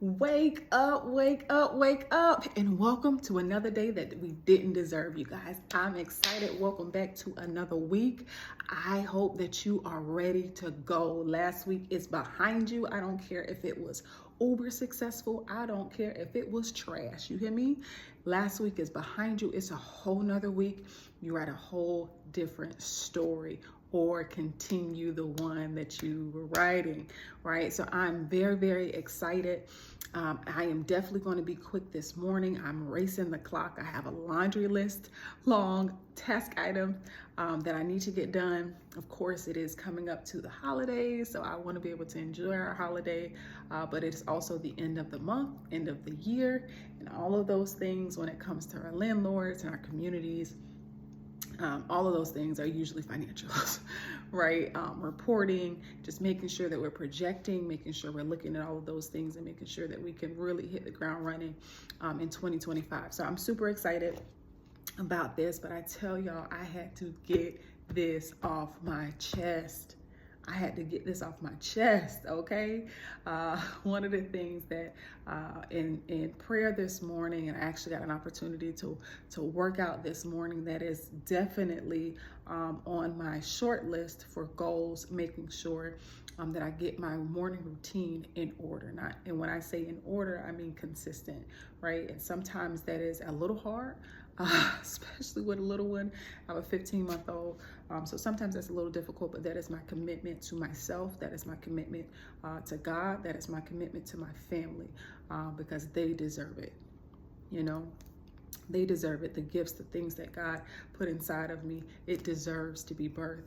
Wake up, wake up, wake up, and welcome to another day that we didn't deserve, you guys. I'm excited. Welcome back to another week. I hope that you are ready to go. Last week is behind you. I don't care if it was uber successful. I don't care if it was trash. You hear me? Last week is behind you. It's a whole nother week. You're at a whole different story, or continue the one that you were writing, right? So I'm very, very excited. I am definitely going to be quick this morning. I'm racing the clock. I have a laundry list, long task item that I need to get done. Of course, it is coming up to the holidays, so I want to be able to enjoy our holiday, but it's also the end of the month, end of the year, and all of those things when it comes to our landlords and our communities. All of those things are usually financials, right? Reporting, just making sure that we're projecting, making sure we're looking at all of those things and making sure that we can really hit the ground running in 2025. So I'm super excited about this, but I tell y'all, I had to get this off my chest. I had to get this off my chest, okay? One of the things that in prayer this morning, and I actually got an opportunity to work out this morning, that is definitely on my short list for goals, making sure that I get my morning routine in order. And when I say in order, I mean consistent, right? And sometimes that is a little hard. Especially with a little one. I have a 15-month-old. So sometimes that's a little difficult, but that is my commitment to myself. That is my commitment to God. That is my commitment to my family because they deserve it. You know, they deserve it. The gifts, the things that God put inside of me, it deserves to be birthed.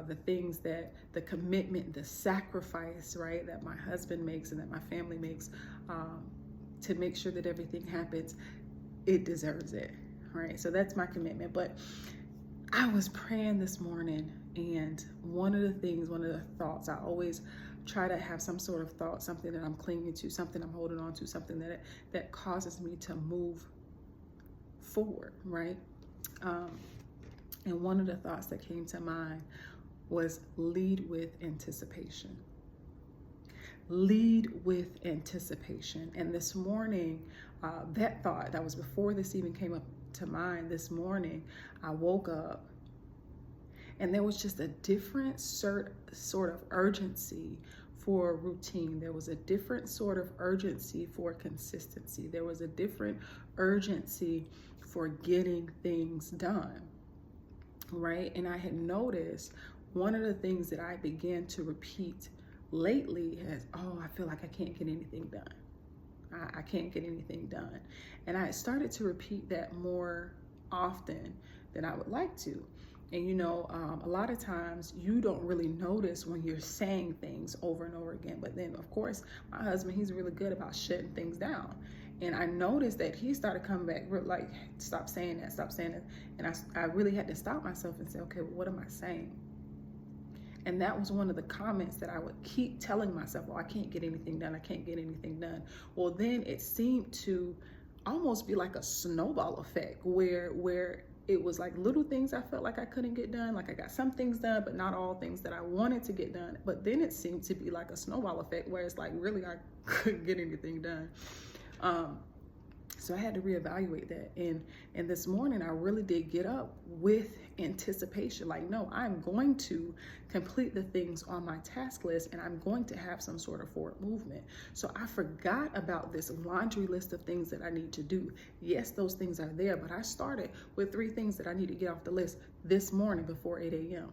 The things that, the commitment, the sacrifice, right, that my husband makes and that my family makes to make sure that everything happens, it deserves it. Right, so that's my commitment. But I was praying this morning, and one of the thoughts, I always try to have some sort of thought, something that I'm clinging to, something I'm holding on to, something that causes me to move forward, right? And one of the thoughts that came to mind was lead with anticipation. Lead with anticipation. And this morning, that thought, that was before this even came up to mind this morning, I woke up and there was just a different sort of urgency for routine. There was a different sort of urgency for consistency. There was a different urgency for getting things done, right? And I had noticed one of the things that I began to repeat lately is, oh, I feel like I can't get anything done. I can't get anything done. And I started to repeat that more often than I would like to. And you know, a lot of times you don't really notice when you're saying things over and over again. But then, of course, my husband, he's really good about shutting things down. And I noticed that he started coming back, like, stop saying that, stop saying that. And I really had to stop myself and say, okay, well, what am I saying? And that was one of the comments that I would keep telling myself, well, I can't get anything done. I can't get anything done. Well, then it seemed to almost be like a snowball effect where it was like little things I felt like I couldn't get done. Like I got some things done, but not all things that I wanted to get done. But then it seemed to be like a snowball effect where it's like really I couldn't get anything done. So I had to reevaluate that. And this morning I really did get up with anticipation. Like, no, I'm going to complete the things on my task list and I'm going to have some sort of forward movement. So I forgot about this laundry list of things that I need to do. Yes, those things are there, but I started with 3 things that I need to get off the list this morning before 8 a.m.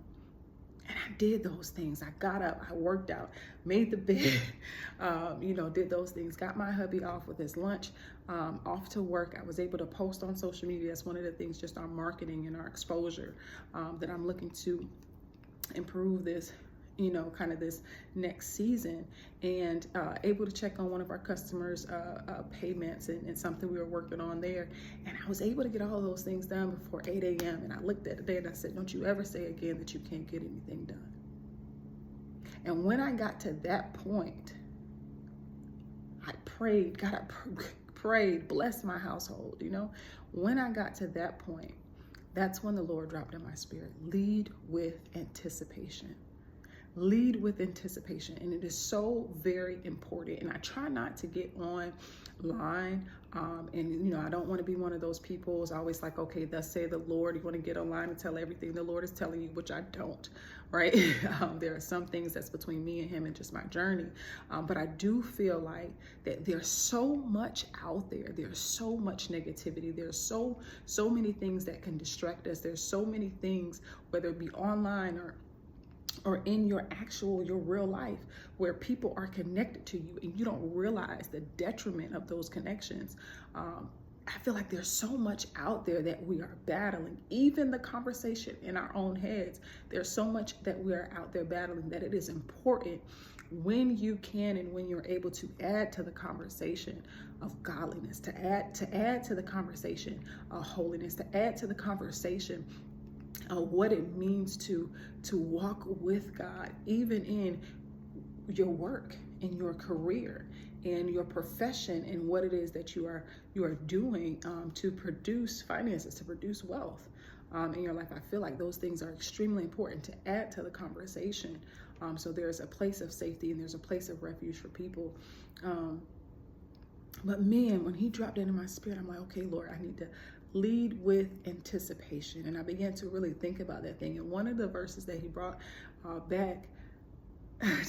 And I did those things. I got up, I worked out, made the bed, did those things, got my hubby off with his lunch, off to work. I was able to post on social media. That's one of the things, just our marketing and our exposure that I'm looking to improve this, kind of this next season, and able to check on one of our customers' payments and something we were working on there. And I was able to get all those things done before 8 a.m. And I looked at the day and I said, don't you ever say again that you can't get anything done. And when I got to that point, I prayed, God, I prayed, bless my household, When I got to that point, that's when the Lord dropped in my spirit, lead with anticipation. lead with anticipation. And it is so very important. And I try not to get online. And I don't want to be one of those people who's always like, okay, thus say the Lord. You want to get online and tell everything the Lord is telling you, which I don't, right? There are some things that's between me and him and just my journey. But I do feel like that there's so much out there. There's so much negativity. There's so many things that can distract us. There's so many things, whether it be online or in your real life, where people are connected to you and you don't realize the detriment of those connections. I feel like there's so much out there that we are battling, even the conversation in our own heads. There's so much that we are out there battling that it is important when you can and when you're able to add to the conversation of godliness, to add to the conversation of holiness, to add to the conversation what it means to walk with God, even in your work, in your career, in your profession, and what it is that you are doing to produce finances, to produce wealth in your life. I feel like those things are extremely important to add to the conversation. So there's a place of safety and there's a place of refuge for people. But man, when he dropped that in my spirit, I'm like, okay, Lord, I need to lead with anticipation. And I began to really think about that thing. And one of the verses that he brought back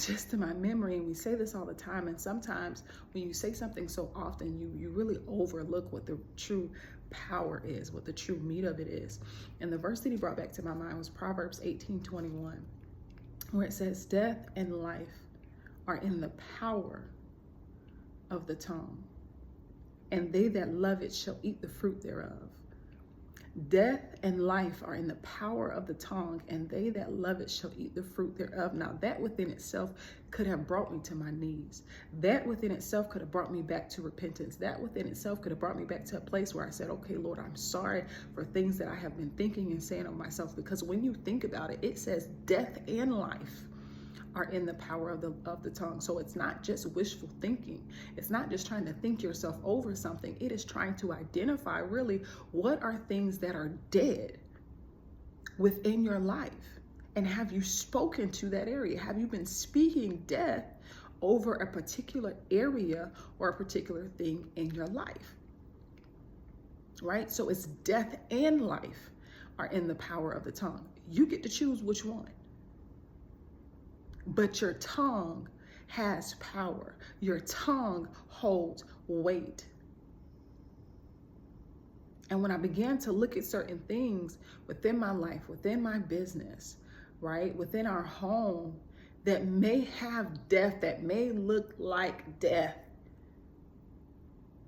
just to my memory, and we say this all the time, and sometimes when you say something so often, you really overlook what the true power is, what the true meat of it is. And the verse that he brought back to my mind was Proverbs 18:21, where it says, death and life are in the power of the tongue, and they that love it shall eat the fruit thereof. Death and life are in the power of the tongue, and they that love it shall eat the fruit thereof. Now, that within itself could have brought me to my knees. That within itself could have brought me back to repentance. That within itself could have brought me back to a place where I said, okay, Lord, I'm sorry for things that I have been thinking and saying of myself. Because when you think about it, it says death and life are in the power of the tongue. So it's not just wishful thinking. It's not just trying to think yourself over something. It is trying to identify really what are things that are dead within your life. And have you spoken to that area? Have you been speaking death over a particular area or a particular thing in your life? Right? So it's death and life are in the power of the tongue. You get to choose which one. But your tongue has power. Your tongue holds weight. And when I began to look at certain things within my life, within my business, right, within our home, that may have death, that may look like death,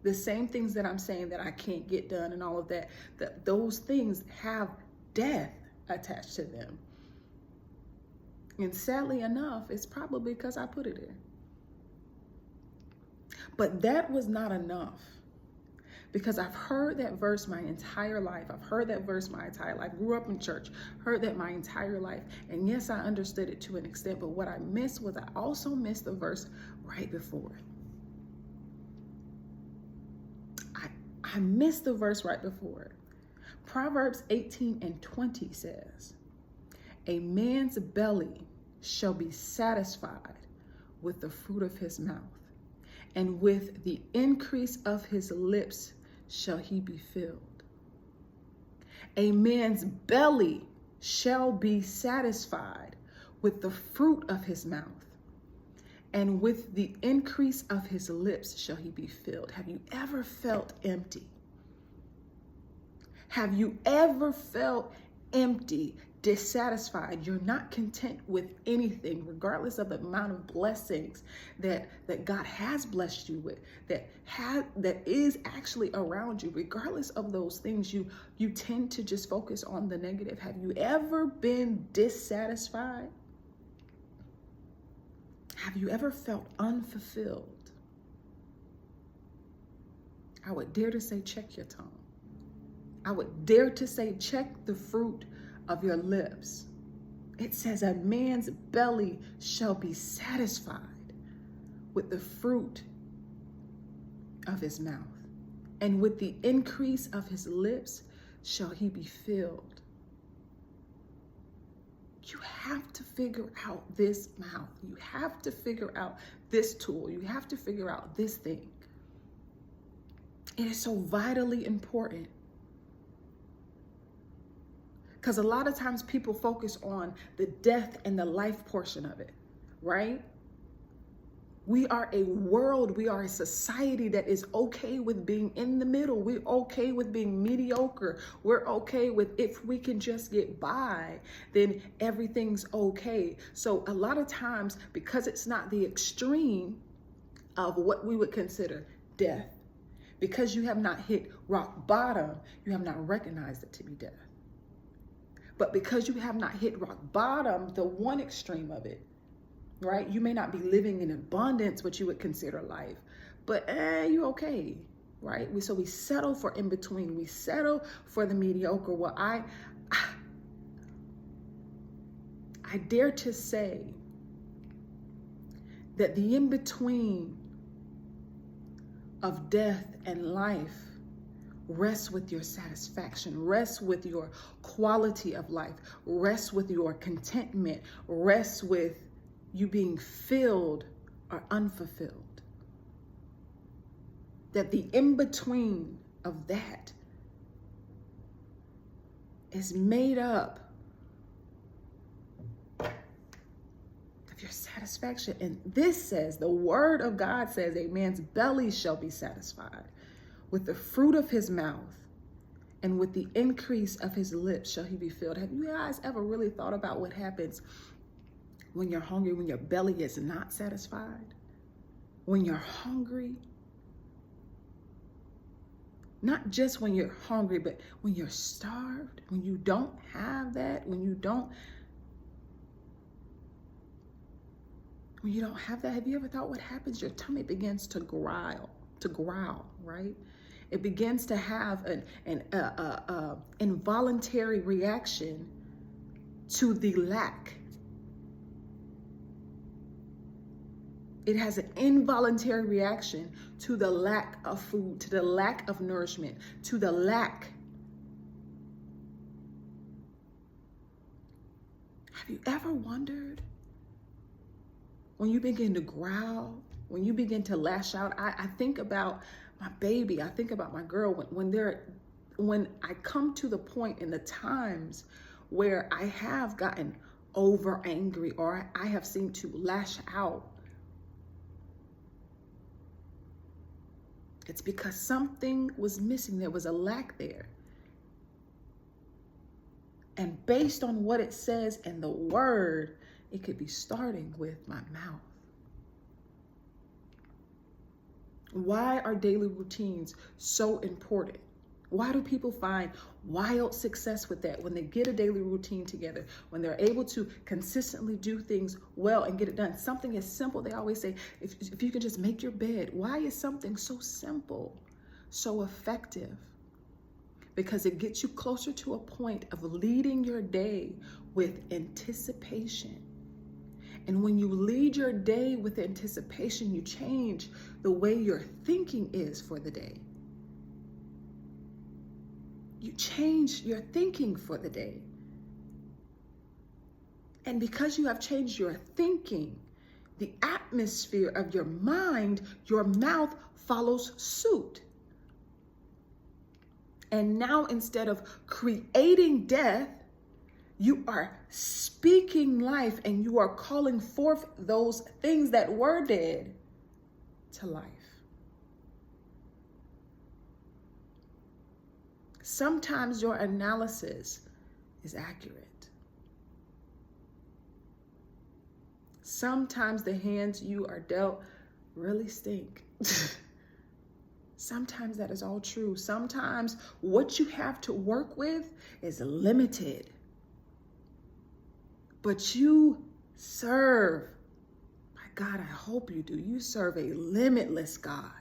the same things that I'm saying that I can't get done and all of that, that those things have death attached to them. And sadly enough, it's probably because I put it there. But that was not enough, because I've heard that verse my entire life. I've heard that verse my entire life. Grew up in church, heard that my entire life. And yes, I understood it to an extent, but what I missed was I also missed the verse right before it. I missed the verse right before it. Proverbs 18:20 says, a man's belly shall be satisfied with the fruit of his mouth, and with the increase of his lips shall he be filled. A man's belly shall be satisfied with the fruit of his mouth, and with the increase of his lips shall he be filled. Have you ever felt empty? Have you ever felt empty, dissatisfied? You're not content with anything, regardless of the amount of blessings that God has blessed you with, that is actually around you. Regardless of those things, you tend to just focus on the negative. Have you ever been dissatisfied? Have you ever felt unfulfilled? I would dare to say, check your tongue. I would dare to say, check the fruit of your lips. It says a man's belly shall be satisfied with the fruit of his mouth, and with the increase of his lips shall he be filled. You have to figure out this mouth. You have to figure out this tool. You have to figure out this thing. It is so vitally important. Because a lot of times people focus on the death and the life portion of it, right? We are a world, we are a society that is okay with being in the middle. We're okay with being mediocre. We're okay with, if we can just get by, then everything's okay. So a lot of times, because it's not the extreme of what we would consider death, because you have not hit rock bottom, you have not recognized it to be death. But because you have not hit rock bottom, the one extreme of it, right? You may not be living in abundance, what you would consider life, but you okay, right? So we settle for in between. We settle for the mediocre. Well, I dare to say that the in between of death and life rests with your satisfaction, rests with your quality of life, rests with your contentment, rests with you being filled or unfulfilled. That the in-between of that is made up of your satisfaction. And this says, the word of God says, a man's belly shall be satisfied with the fruit of his mouth, and with the increase of his lips shall he be filled. Have you guys ever really thought about what happens when you're hungry, when your belly is not satisfied? When you're hungry, not just when you're hungry, but when you're starved, when you don't have that, when you don't have that. Have you ever thought what happens? Your tummy begins to growl, right? It begins to have an involuntary reaction to the lack. It has an involuntary reaction to the lack of food, to the lack of nourishment, to the lack. Have you ever wondered when you begin to growl, when you begin to lash out? I think about my baby. I think about my girl when I come to the point in the times where I have gotten over angry or I have seemed to lash out. It's because something was missing. There was a lack there. And based on what it says in the word, it could be starting with my mouth. Why are daily routines so important? Why do people find wild success with that when they get a daily routine together, when they're able to consistently do things well and get it done? Something as simple, they always say, if you can just make your bed. Why is something so simple so effective? Because it gets you closer to a point of leading your day with anticipation. And when you lead your day with anticipation, you change the way your thinking is for the day. You change your thinking for the day. And because you have changed your thinking, the atmosphere of your mind, your mouth follows suit. And now instead of creating death, you are speaking life and you are calling forth those things that were dead to life. Sometimes your analysis is accurate. Sometimes the hands you are dealt really stink. Sometimes that is all true. Sometimes what you have to work with is limited. But you serve, my God, I hope you do. You serve a limitless God.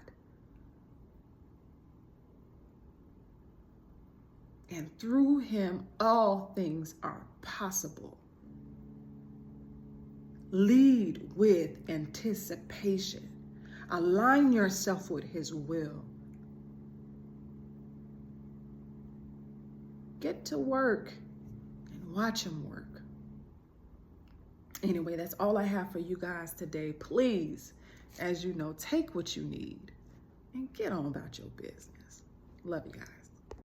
And through him, all things are possible. Lead with anticipation. Align yourself with his will. Get to work and watch him work. Anyway, that's all I have for you guys today. Please, as you know, take what you need and get on about your business. Love you guys.